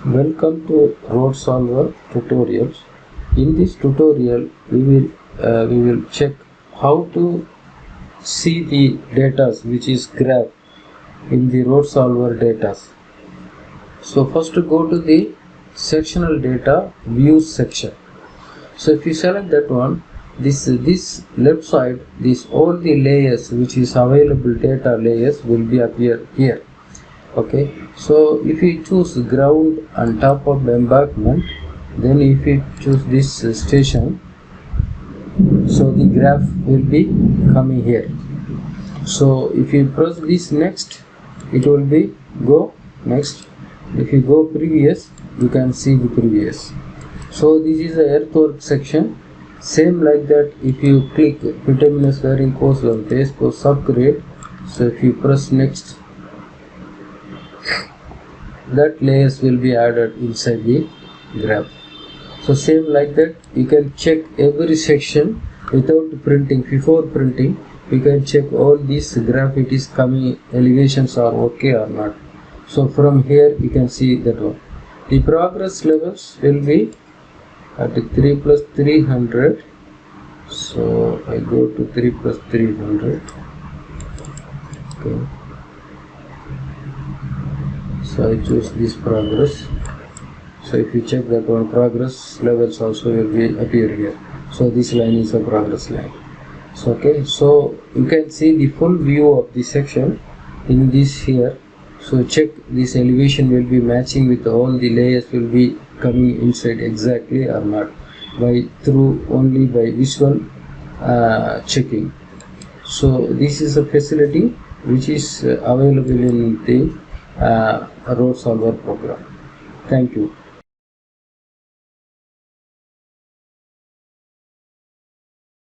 Welcome to Road Solver tutorials. In this tutorial, we will check how to see the data which is graph in the Road Solver data. So first go to the sectional data views section. So if you select that one, this left side, all the layers which is available data layers will be appear here. Okay, so if you choose ground on top of the embankment, then if you choose this station, so the graph will be coming here. So if you press this next, it will be go next. If you go previous, you can see the previous. So this is the earthwork section. Same like that, if you click bituminous wearing course on base course subgrade, so if you press next, that layers will be added inside the graph. So same like that, you can check every section without printing. Before printing, you can check all these graph, it is coming, elevations are okay or not. So from here you can see that one. The progress levels will be at 3 plus 300. So I go to 3 plus 300. Okay. So I choose this progress. So if you check that one, progress levels also will be appear here. So this line is a progress line. So okay, so you can see the full view of the section in this here. So check this elevation will be matching with all the layers will be coming inside exactly or not, by through only by visual checking. So this is a facility which is available in the Road Solver program. Thank you.